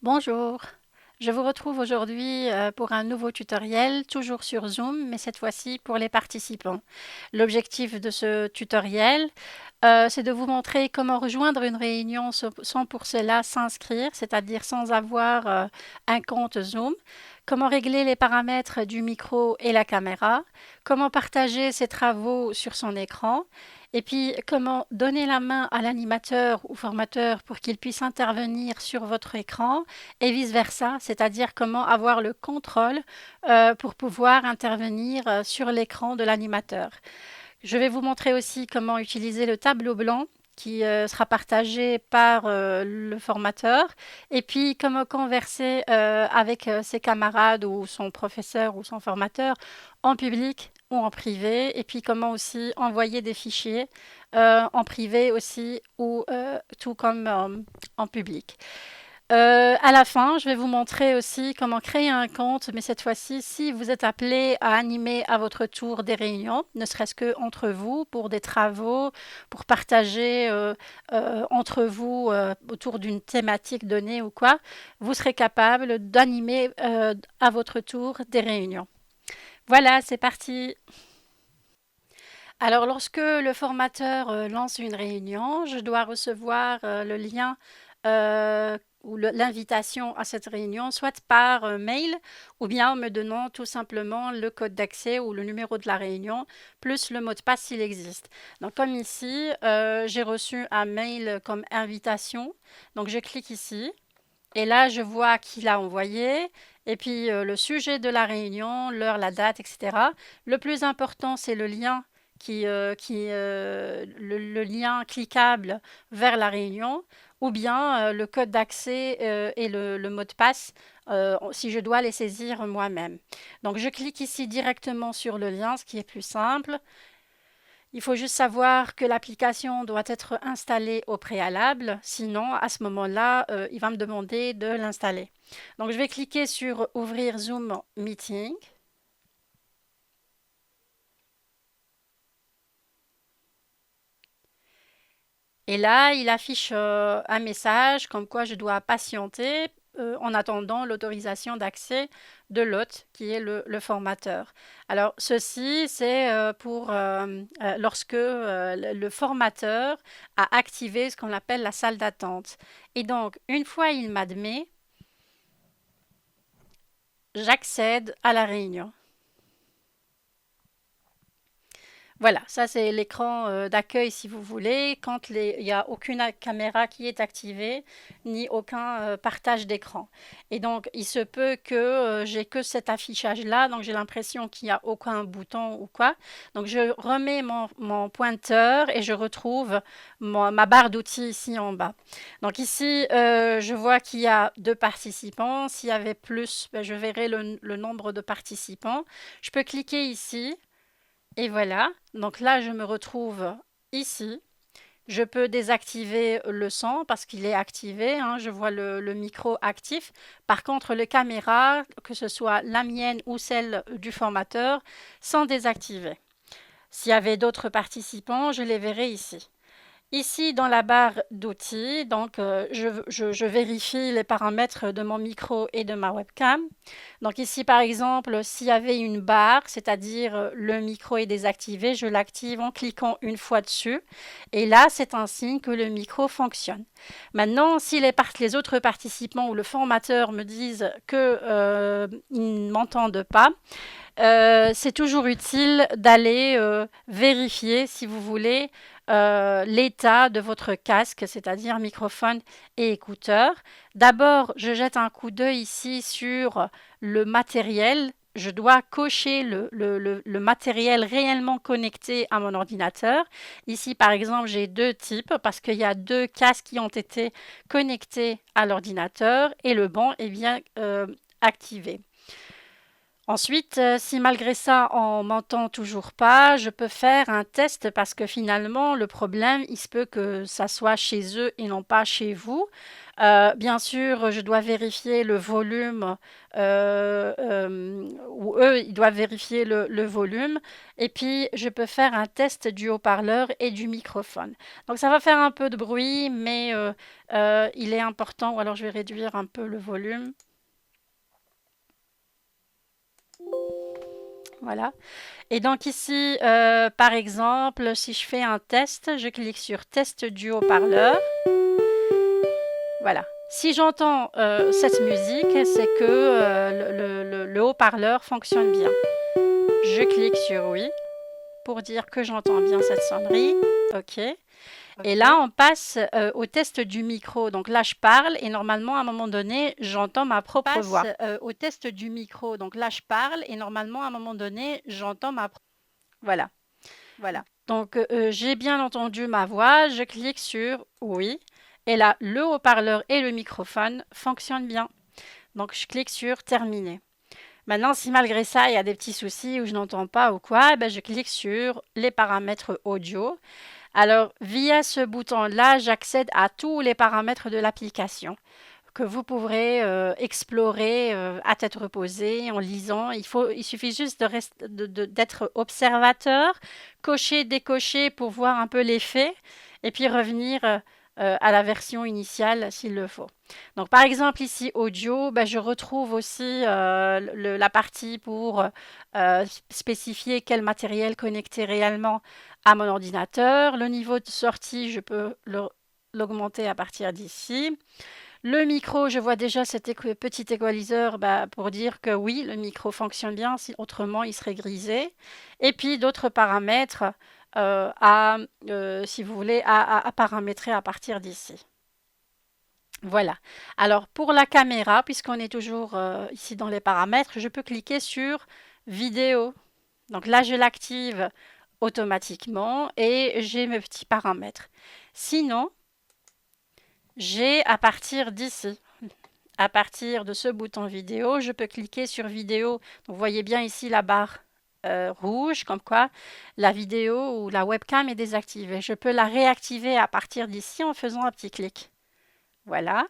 Bonjour, je vous retrouve aujourd'hui pour un nouveau tutoriel, toujours sur Zoom, mais cette fois-ci pour les participants. L'objectif de ce tutoriel, c'est de vous montrer comment rejoindre une réunion sans pour cela s'inscrire, c'est-à-dire sans avoir un compte Zoom, comment régler les paramètres du micro et la caméra, comment partager ses travaux sur son écran, et puis comment donner la main à l'animateur ou formateur pour qu'il puisse intervenir sur votre écran et vice-versa, c'est-à-dire comment avoir le contrôle pour pouvoir intervenir sur l'écran de l'animateur. Je vais vous montrer aussi comment utiliser le tableau blanc qui sera partagé par le formateur et puis comment converser avec ses camarades ou son professeur ou son formateur en public ou en privé et puis comment aussi envoyer des fichiers en privé aussi ou tout comme en public. À la fin, je vais vous montrer aussi comment créer un compte, mais cette fois-ci, si vous êtes appelé à animer à votre tour des réunions, ne serait-ce que entre vous, pour des travaux, pour partager entre vous autour d'une thématique donnée ou quoi, vous serez capable d'animer à votre tour des réunions. Voilà, c'est parti. Alors, lorsque le formateur lance une réunion, je dois recevoir le lien ou l'invitation à cette réunion, soit par mail ou bien en me donnant tout simplement le code d'accès ou le numéro de la réunion, plus le mot de passe s'il existe. Donc, comme ici, j'ai reçu un mail comme invitation. Donc, je clique ici. Et là, je vois qui l'a envoyé, et puis le sujet de la réunion, l'heure, la date, etc. Le plus important, c'est le lien le lien cliquable vers la réunion, ou bien le code d'accès et le mot de passe si je dois les saisir moi-même. Donc je clique ici directement sur le lien, ce qui est plus simple. Il faut juste savoir que l'application doit être installée au préalable, sinon à ce moment-là, il va me demander de l'installer. Donc je vais cliquer sur Ouvrir Zoom Meeting. Et là, il affiche un message comme quoi je dois patienter en attendant l'autorisation d'accès de l'hôte, qui est le formateur. Alors, ceci, c'est pour lorsque le formateur a activé ce qu'on appelle la salle d'attente. Et donc, une fois il m'admet, j'accède à la réunion. Voilà, ça c'est l'écran d'accueil si vous voulez, quand il n'y a aucune caméra qui est activée, ni aucun partage d'écran. Et donc, il se peut que j'ai que cet affichage-là, donc j'ai l'impression qu'il n'y a aucun bouton ou quoi. Donc, je remets mon pointeur et je retrouve ma barre d'outils ici en bas. Donc ici, je vois qu'il y a 2 participants. S'il y avait plus, ben, je verrai le nombre de participants. Je peux cliquer ici. Et voilà, donc là, je me retrouve ici. Je peux désactiver le son parce qu'il est activé, hein, je vois le micro actif. Par contre, les caméras, que ce soit la mienne ou celle du formateur, sont désactivées. S'il y avait d'autres participants, je les verrai ici. Ici, dans la barre d'outils, donc je vérifie les paramètres de mon micro et de ma webcam. Donc ici, par exemple, s'il y avait une barre, c'est-à-dire le micro est désactivé, je l'active en cliquant une fois dessus. Et là, c'est un signe que le micro fonctionne. Maintenant, si les autres participants ou le formateur me disent qu'ils ne m'entendent pas, c'est toujours utile d'aller vérifier, si vous voulez, l'état de votre casque, c'est-à-dire microphone et écouteurs. D'abord, je jette un coup d'œil ici sur le matériel. Je dois cocher le matériel réellement connecté à mon ordinateur. Ici, par exemple, j'ai 2 types parce qu'il y a 2 casques qui ont été connectés à l'ordinateur et le bon est bien activé. Ensuite, si malgré ça, on m'entend toujours pas, je peux faire un test parce que finalement, le problème, il se peut que ça soit chez eux et non pas chez vous. Bien sûr, je dois vérifier le volume, ou eux, ils doivent vérifier le volume. Et puis, je peux faire un test du haut-parleur et du microphone. Donc, ça va faire un peu de bruit, mais il est important, ou alors je vais réduire un peu le volume. Voilà. Et donc ici, par exemple, si je fais un test, je clique sur test du haut-parleur. Voilà. Si j'entends cette musique, c'est que le haut-parleur fonctionne bien. Je clique sur oui pour dire que j'entends bien cette sonnerie. OK. Et là, on passe au test du micro. Donc là, je parle et normalement, à un moment donné, j'entends ma propre voix. Au test du micro. Donc là, je parle et normalement, à un moment donné, j'entends ma propre. Voilà. Voilà. Donc, j'ai bien entendu ma voix. Je clique sur oui. Et là, le haut-parleur et le microphone fonctionnent bien. Donc, je clique sur terminer. Maintenant, si malgré ça, il y a des petits soucis où je n'entends pas ou quoi, ben, je clique sur les paramètres audio. Alors, via ce bouton-là, j'accède à tous les paramètres de l'application que vous pourrez explorer à tête reposée en lisant. Il suffit juste d'être observateur, cocher, décocher pour voir un peu l'effet et puis revenir à la version initiale s'il le faut. Donc par exemple ici audio, ben, je retrouve aussi la partie pour spécifier quel matériel connecter réellement à mon ordinateur. Le niveau de sortie, je peux l'augmenter à partir d'ici. Le micro, je vois déjà cet petit égaliseur pour dire que oui, le micro fonctionne bien, autrement il serait grisé. Et puis d'autres paramètres si vous voulez, à paramétrer à partir d'ici. Voilà. Alors pour la caméra, puisqu'on est toujours ici dans les paramètres, je peux cliquer sur vidéo. Donc là, je l'active automatiquement et j'ai mes petits paramètres. Sinon, j'ai à partir d'ici, à partir de ce bouton vidéo, je peux cliquer sur vidéo. Donc, vous voyez bien ici la barre rouge, comme quoi la vidéo ou la webcam est désactivée. Je peux la réactiver à partir d'ici en faisant un petit clic. Voilà.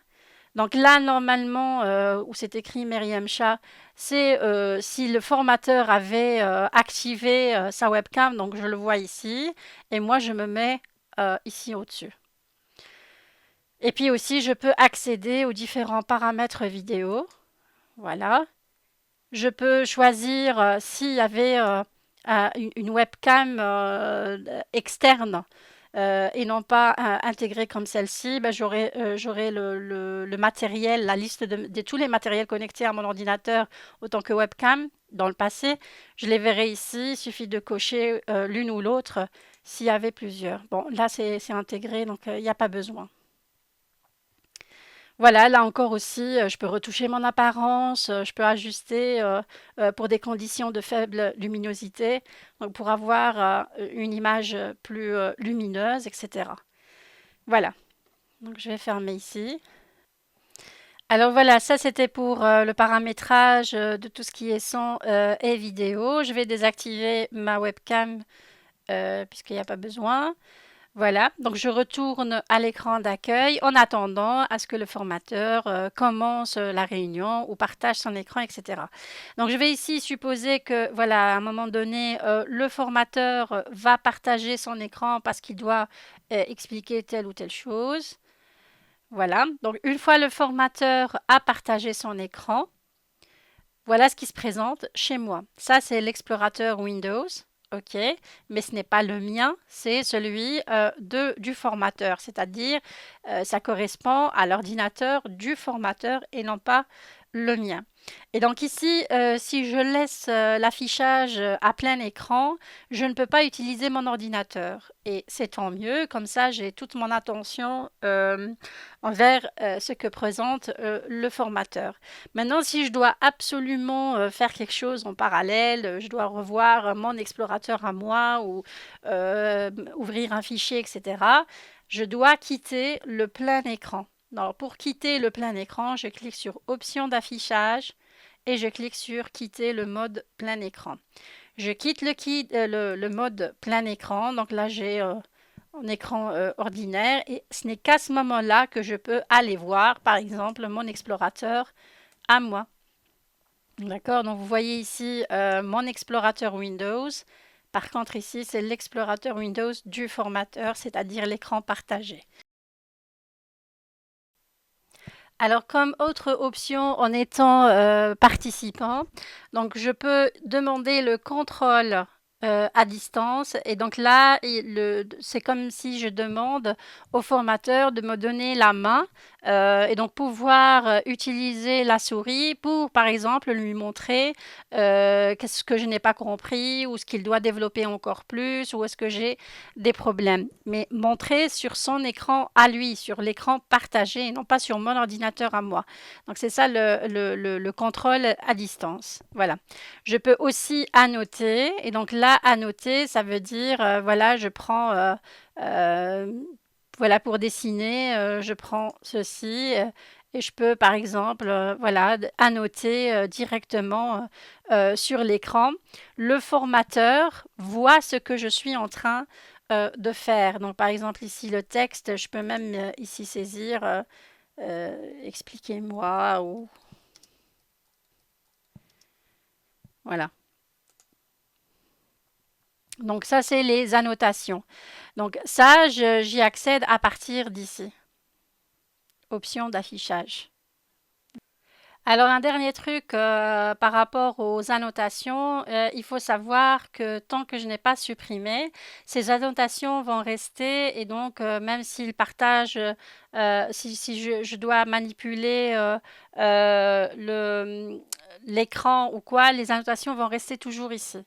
Donc là, normalement, où c'est écrit Myriam Chat, c'est si le formateur avait activé sa webcam, donc je le vois ici, et moi je me mets ici au-dessus. Et puis aussi, je peux accéder aux différents paramètres vidéo. Voilà. Je peux choisir s'il y avait une webcam externe et non pas intégrée comme celle-ci. Ben, j'aurai le matériel, la liste de tous les matériels connectés à mon ordinateur autant que webcam dans le passé. Je les verrai ici. Il suffit de cocher l'une ou l'autre s'il y avait plusieurs. Bon, là, c'est intégré, donc il n'y a pas besoin. Voilà, là encore aussi, je peux retoucher mon apparence, je peux ajuster pour des conditions de faible luminosité, donc pour avoir une image plus lumineuse, etc. Voilà, donc je vais fermer ici. Alors voilà, ça c'était pour le paramétrage de tout ce qui est son et vidéo. Je vais désactiver ma webcam puisqu'il n'y a pas besoin. Voilà, donc je retourne à l'écran d'accueil en attendant à ce que le formateur commence la réunion ou partage son écran, etc. Donc je vais ici supposer que, voilà, à un moment donné, le formateur va partager son écran parce qu'il doit expliquer telle ou telle chose. Voilà, donc une fois le formateur a partagé son écran, voilà ce qui se présente chez moi. Ça, c'est l'explorateur Windows. OK, mais ce n'est pas le mien, c'est celui du formateur, c'est-à-dire ça correspond à l'ordinateur du formateur et non pas le mien. Et donc ici, si je laisse l'affichage à plein écran, je ne peux pas utiliser mon ordinateur. Et c'est tant mieux, comme ça j'ai toute mon attention envers ce que présente le formateur. Maintenant, si je dois absolument faire quelque chose en parallèle, je dois revoir mon explorateur à moi ou ouvrir un fichier, etc., je dois quitter le plein écran. Alors, pour quitter le plein écran, je clique sur Options d'affichage et je clique sur Quitter le mode plein écran. Je quitte le mode plein écran. Donc là, j'ai en écran ordinaire et ce n'est qu'à ce moment-là que je peux aller voir, par exemple, mon explorateur à moi. D'accord, donc vous voyez ici mon explorateur Windows. Par contre, ici, c'est l'explorateur Windows du formateur, c'est-à-dire l'écran partagé. Alors, comme autre option en étant participant, donc je peux demander le contrôle à distance. Et donc là, c'est comme si je demande au formateur de me donner la main et donc pouvoir utiliser la souris pour, par exemple, lui montrer qu'est-ce que je n'ai pas compris ou ce qu'il doit développer encore plus ou est-ce que j'ai des problèmes. Mais montrer sur son écran à lui, sur l'écran partagé et non pas sur mon ordinateur à moi. Donc c'est ça le contrôle à distance. Voilà. Je peux aussi annoter. Et donc là, annoter, ça veut dire, voilà, je prends, euh, voilà, pour dessiner, je prends ceci. Et je peux, par exemple, voilà, annoter directement sur l'écran. Le formateur voit ce que je suis en train de faire. Donc, par exemple, ici, le texte, je peux même ici saisir expliquez-moi ou voilà. Donc, ça, c'est les annotations. Donc, ça, j'y accède à partir d'ici. Option d'affichage. Alors, un dernier truc par rapport aux annotations, il faut savoir que tant que je n'ai pas supprimé, ces annotations vont rester et donc même s'ils partagent, si je dois manipuler l'écran ou quoi, les annotations vont rester toujours ici.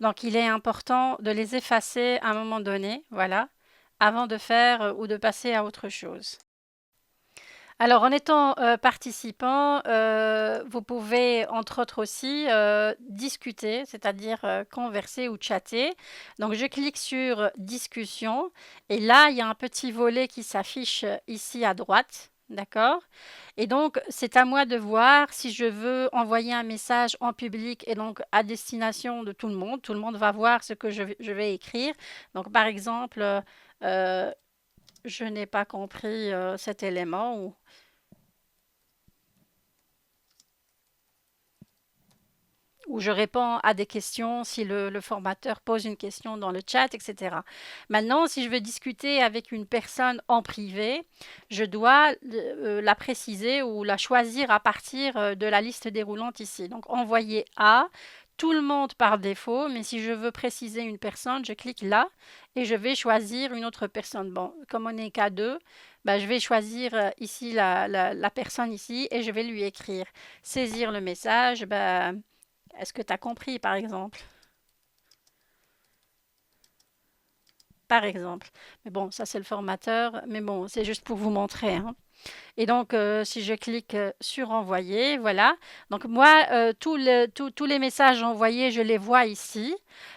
Donc, il est important de les effacer à un moment donné, voilà, avant de faire ou de passer à autre chose. Alors, en étant participant, vous pouvez entre autres aussi discuter, c'est-à-dire converser ou chatter. Donc, je clique sur discussion et là, il y a un petit volet qui s'affiche ici à droite. D'accord? Et donc, c'est à moi de voir si je veux envoyer un message en public et donc à destination de tout le monde. Tout le monde va voir ce que je vais écrire. Donc, par exemple, euh, je n'ai pas compris cet élément ou où je réponds à des questions si le formateur pose une question dans le chat, etc. Maintenant, si je veux discuter avec une personne en privé, je dois la préciser ou la choisir à partir de la liste déroulante ici. Donc, envoyer à tout le monde par défaut, mais si je veux préciser une personne, je clique là et je vais choisir une autre personne. Bon, comme on n'est qu'à deux, ben, je vais choisir ici la personne ici et je vais lui écrire. Saisir le message, ben, est-ce que tu as compris, par exemple? Par exemple. Mais bon, ça c'est le formateur, mais bon, c'est juste pour vous montrer, hein. Et donc, si je clique sur envoyer, voilà. Donc moi, tous les messages envoyés, je les vois ici.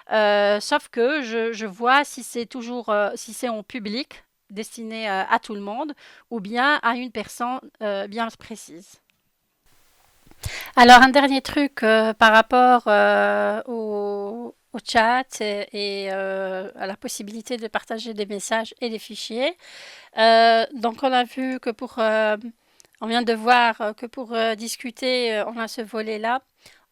Sauf que je vois si c'est toujours, si c'est en public, destiné à tout le monde, ou bien à une personne bien précise. Alors, un dernier truc par rapport au chat et à la possibilité de partager des messages et des fichiers. Donc, on a vu que on vient de voir que pour discuter, on a ce volet-là.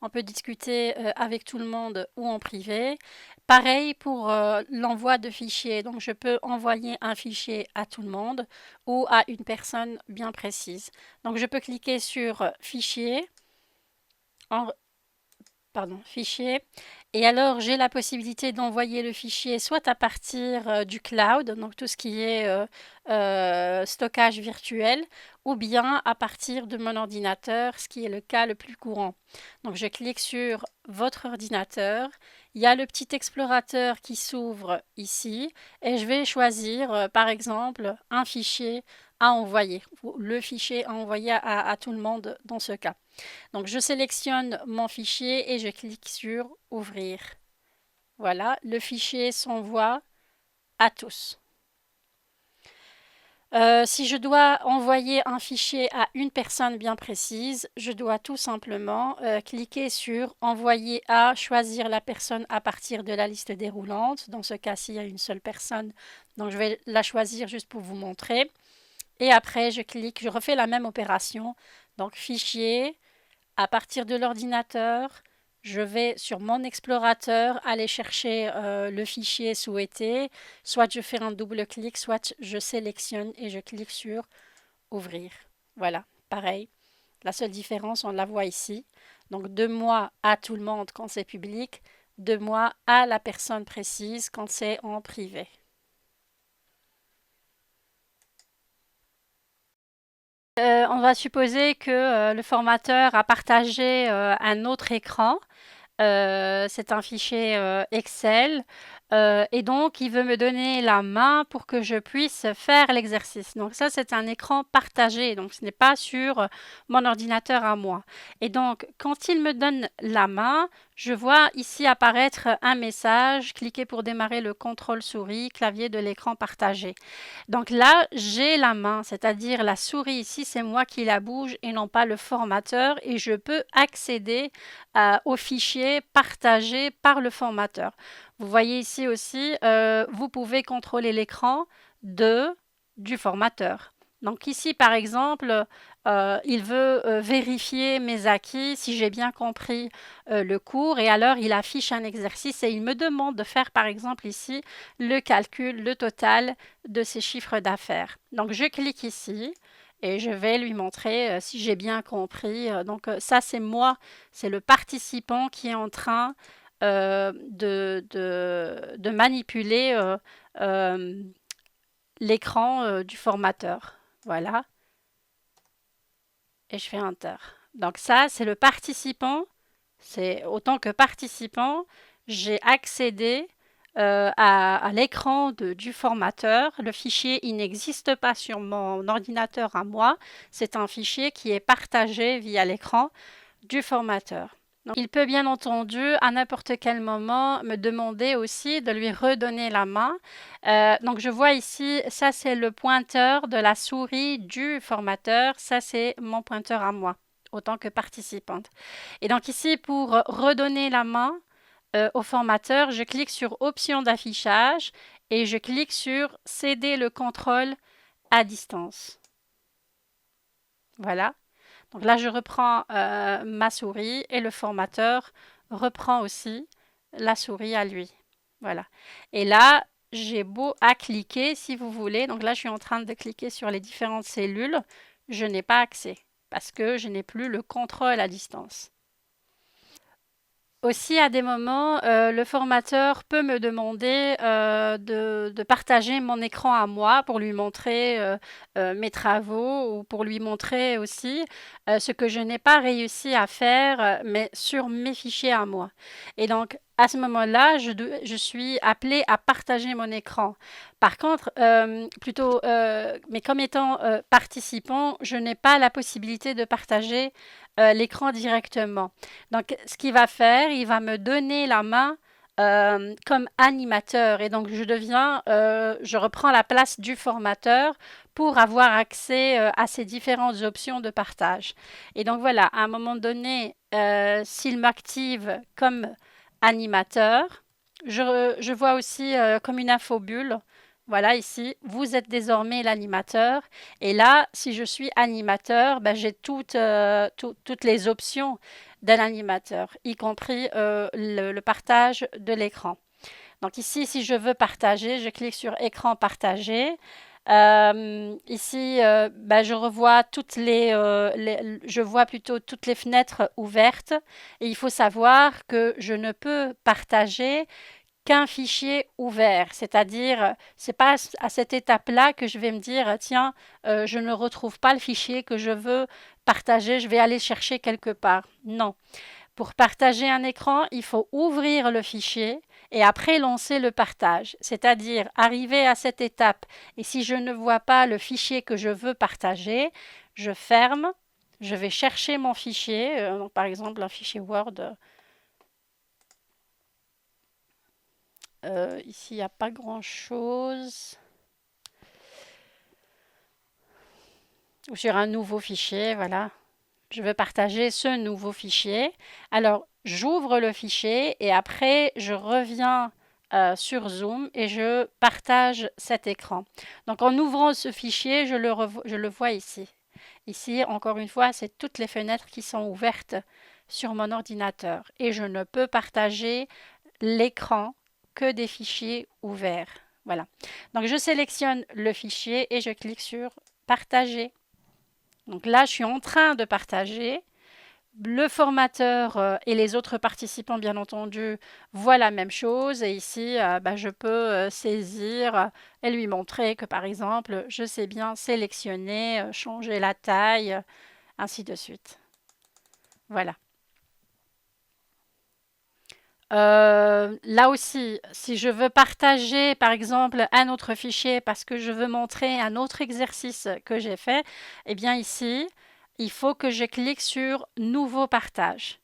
On peut discuter avec tout le monde ou en privé. Pareil pour l'envoi de fichiers. Donc, je peux envoyer un fichier à tout le monde ou à une personne bien précise. Donc, je peux cliquer sur fichier. En, pardon, fichier. Et alors, j'ai la possibilité d'envoyer le fichier soit à partir du cloud, donc tout ce qui est stockage virtuel, ou bien à partir de mon ordinateur, ce qui est le cas le plus courant. Donc, je clique sur votre ordinateur. Il y a le petit explorateur qui s'ouvre ici et je vais choisir, par exemple, un fichier à envoyer, ou le fichier à envoyer à tout le monde dans ce cas. Donc, je sélectionne mon fichier et je clique sur Ouvrir. Voilà, le fichier s'envoie à tous. Si je dois envoyer un fichier à une personne bien précise, je dois tout simplement cliquer sur Envoyer à, choisir la personne à partir de la liste déroulante. Dans ce cas-ci, il y a une seule personne, donc je vais la choisir juste pour vous montrer. Et après, je clique, je refais la même opération. Donc, Fichier, à partir de l'ordinateur, je vais sur mon explorateur aller chercher le fichier souhaité. Soit je fais un double clic, soit je sélectionne et je clique sur Ouvrir. Voilà, pareil. La seule différence, on la voit ici. Donc de moi à tout le monde quand c'est public, de moi à la personne précise quand c'est en privé. On va supposer que le formateur a partagé un autre écran. C'est un fichier Excel. Et donc, il veut me donner la main pour que je puisse faire l'exercice. Donc ça, c'est un écran partagé. Donc, ce n'est pas sur mon ordinateur à moi. Et donc, quand il me donne la main, je vois ici apparaître un message. Cliquez pour démarrer le contrôle souris, clavier de l'écran partagé. Donc là, j'ai la main, c'est-à-dire la souris ici, c'est moi qui la bouge et non pas le formateur. Et je peux accéder au fichier partagé par le formateur. Vous voyez ici aussi, vous pouvez contrôler l'écran de du formateur. Donc ici, par exemple, il veut vérifier mes acquis, si j'ai bien compris le cours, et alors il affiche un exercice et il me demande de faire, par exemple, ici, le calcul, le total de ses chiffres d'affaires. Donc je clique ici et je vais lui montrer si j'ai bien compris. Donc ça, c'est moi, c'est le participant qui est en train de manipuler euh, l'écran du formateur. Voilà, et je fais Enter. Donc ça, c'est le participant. C'est autant que participant, j'ai accédé à l'écran du formateur. Le fichier, il n'existe pas sur mon ordinateur à moi. C'est un fichier qui est partagé via l'écran du formateur. Donc, il peut bien entendu à n'importe quel moment me demander aussi de lui redonner la main. Donc je vois ici, ça c'est le pointeur de la souris du formateur, ça c'est mon pointeur à moi, autant que participante. Et donc ici, pour redonner la main au formateur, je clique sur Options d'affichage et je clique sur Céder le contrôle à distance. Voilà. Donc là, je reprends ma souris et le formateur reprend aussi la souris à lui. Voilà. Et là, j'ai beau à cliquer si vous voulez. Donc là, je suis en train de cliquer sur les différentes cellules. Je n'ai pas accès parce que je n'ai plus le contrôle à distance. Aussi, à des moments, le formateur peut me demander de partager mon écran à moi pour lui montrer mes travaux ou pour lui montrer aussi ce que je n'ai pas réussi à faire, mais sur mes fichiers à moi. Et donc, à ce moment-là, je suis appelée à partager mon écran. Par contre, mais comme étant participant, je n'ai pas la possibilité de partager l'écran directement. Donc, ce qu'il va faire, il va me donner la main comme animateur et donc je reprends la place du formateur pour avoir accès à ces différentes options de partage. Et donc voilà, à un moment donné, s'il m'active comme animateur, je vois aussi comme une infobulle. Voilà ici, vous êtes désormais l'animateur. Et là, si je suis animateur, ben, j'ai toutes les options d'un animateur, y compris le partage de l'écran. Donc ici, si je veux partager, je clique sur écran partagé. Ici, ben, je vois plutôt toutes les fenêtres ouvertes. Et il faut savoir que je ne peux partager qu'un fichier ouvert, c'est-à-dire c'est pas à cette étape-là que je vais me dire tiens je ne retrouve pas le fichier que je veux partager, je vais aller chercher quelque part. Non, pour partager un écran, il faut ouvrir le fichier et après lancer le partage, c'est-à-dire arriver à cette étape et si je ne vois pas le fichier que je veux partager, je ferme, je vais chercher mon fichier, donc par exemple un fichier Word. Ici, il n'y a pas grand-chose. ou sur un nouveau fichier, voilà. Je veux partager ce nouveau fichier. Alors, j'ouvre le fichier et après, je reviens sur Zoom et je partage cet écran. Donc, en ouvrant ce fichier, je le vois ici. Ici, encore une fois, c'est toutes les fenêtres qui sont ouvertes sur mon ordinateur et je ne peux partager l'écran que des fichiers ouverts. Voilà. Donc, je sélectionne le fichier et je clique sur Partager. Donc là, je suis en train de partager. Le formateur et les autres participants, bien entendu, voient la même chose. Et ici, je peux saisir et lui montrer que, par exemple, je sais bien sélectionner, changer la taille, ainsi de suite. Voilà. Là aussi, si je veux partager, par exemple, un autre fichier parce que je veux montrer un autre exercice que j'ai fait, eh bien ici, il faut que je clique sur Nouveau partage.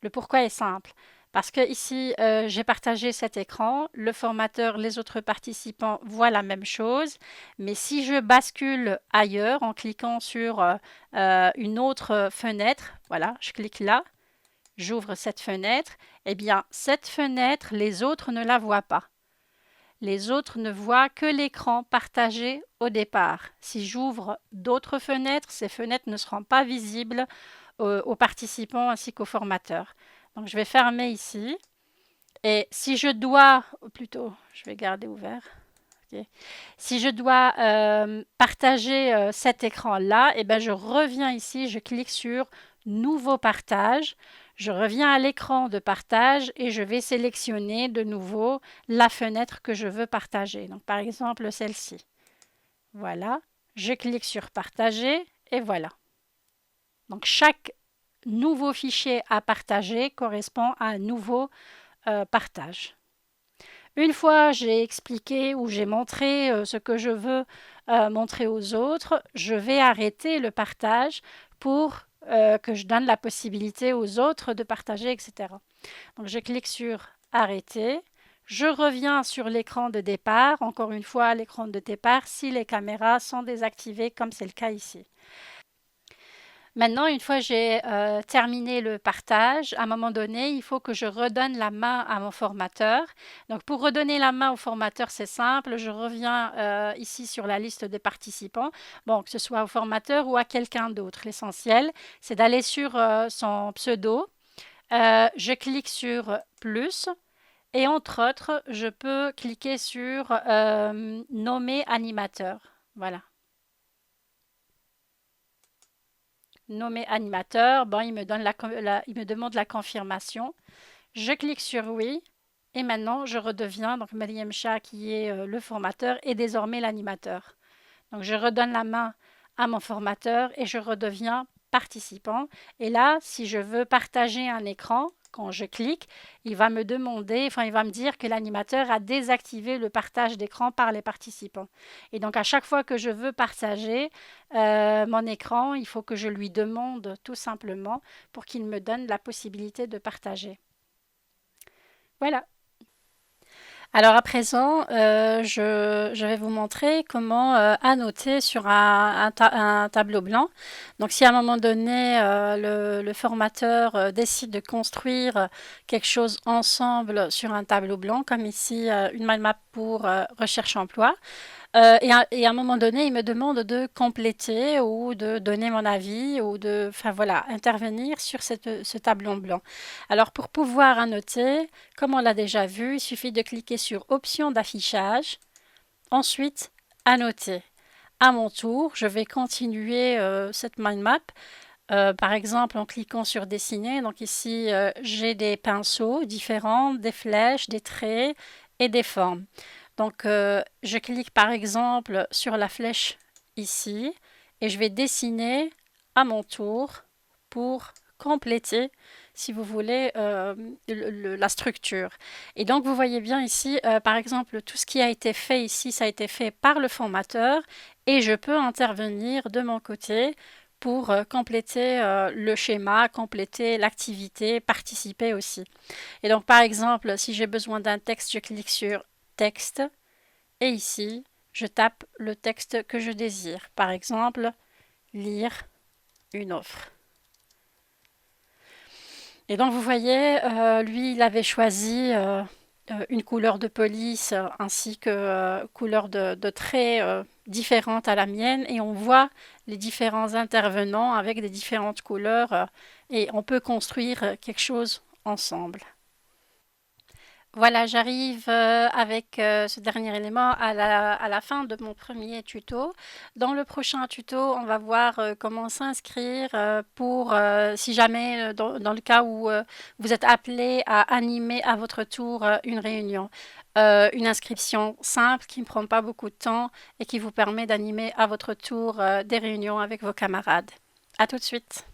Le pourquoi est simple. Parce que ici, j'ai partagé cet écran, le formateur, les autres participants voient la même chose, mais si je bascule ailleurs en cliquant sur une autre fenêtre, voilà, je clique là, j'ouvre cette fenêtre, eh bien, cette fenêtre, les autres ne la voient pas. Les autres ne voient que l'écran partagé au départ. Si j'ouvre d'autres fenêtres, ces fenêtres ne seront pas visibles aux participants ainsi qu'aux formateurs. Donc, je vais fermer ici. Et si je dois, ou plutôt, je vais garder ouvert. Okay. Si je dois partager cet écran-là, eh ben, je reviens ici, je clique sur Nouveau partage. Je reviens à l'écran de partage et je vais sélectionner de nouveau la fenêtre que je veux partager. Donc, par exemple, celle-ci. Voilà. Je clique sur Partager et voilà. Donc, chaque nouveau fichier à partager correspond à un nouveau partage. Une fois j'ai expliqué ou j'ai montré ce que je veux montrer aux autres, je vais arrêter le partage pour que je donne la possibilité aux autres de partager, etc. Donc je clique sur Arrêter. Je reviens sur l'écran de départ. Encore une fois, l'écran de départ si les caméras sont désactivées comme c'est le cas ici. Maintenant, une fois que j'ai terminé le partage, à un moment donné, il faut que je redonne la main à mon formateur. Donc, pour redonner la main au formateur, c'est simple. Je reviens ici sur la liste des participants. Bon, que ce soit au formateur ou à quelqu'un d'autre. L'essentiel, c'est d'aller sur son pseudo. Je clique sur plus. Et entre autres, je peux cliquer sur nommer animateur. Voilà. Nommer animateur, bon, il me demande la confirmation. Je clique sur oui et maintenant je redeviens, donc Mariam Shah qui est le formateur est désormais l'animateur. Donc je redonne la main à mon formateur et je redeviens participant. Et là, si je veux partager un écran, quand je clique, il va me demander, il va me dire que l'animateur a désactivé le partage d'écran par les participants. Et donc à chaque fois que je veux partager mon écran, il faut que je lui demande tout simplement pour qu'il me donne la possibilité de partager. Voilà. Alors à présent, je vais vous montrer comment annoter sur un tableau blanc. Donc si à un moment donné, le formateur décide de construire quelque chose ensemble sur un tableau blanc, comme ici une mind map pour recherche emploi, et à un moment donné, il me demande de compléter ou de donner mon avis ou de, enfin voilà, intervenir sur ce tableau blanc. Alors pour pouvoir annoter, comme on l'a déjà vu, il suffit de cliquer sur Options d'affichage, ensuite Annoter. À mon tour, je vais continuer cette mind map. Par exemple, en cliquant sur Dessiner. Donc ici, j'ai des pinceaux différents, des flèches, des traits et des formes. Donc, je clique par exemple sur la flèche ici et je vais dessiner à mon tour pour compléter, si vous voulez, la structure. Et donc, vous voyez bien ici, par exemple, tout ce qui a été fait ici, ça a été fait par le formateur et je peux intervenir de mon côté pour compléter le schéma, compléter l'activité, participer aussi. Et donc, par exemple, si j'ai besoin d'un texte, je clique sur Texte et ici, je tape le texte que je désire. Par exemple, lire une offre. Et donc vous voyez, lui, il avait choisi une couleur de police ainsi que couleur de traits différentes à la mienne et on voit les différents intervenants avec des différentes couleurs et on peut construire quelque chose ensemble. Voilà, j'arrive avec ce dernier élément à la fin de mon premier tuto. Dans le prochain tuto, on va voir comment s'inscrire pour, si jamais, dans le cas où vous êtes appelé à animer à votre tour une réunion. Une inscription simple qui ne prend pas beaucoup de temps et qui vous permet d'animer à votre tour des réunions avec vos camarades. À tout de suite.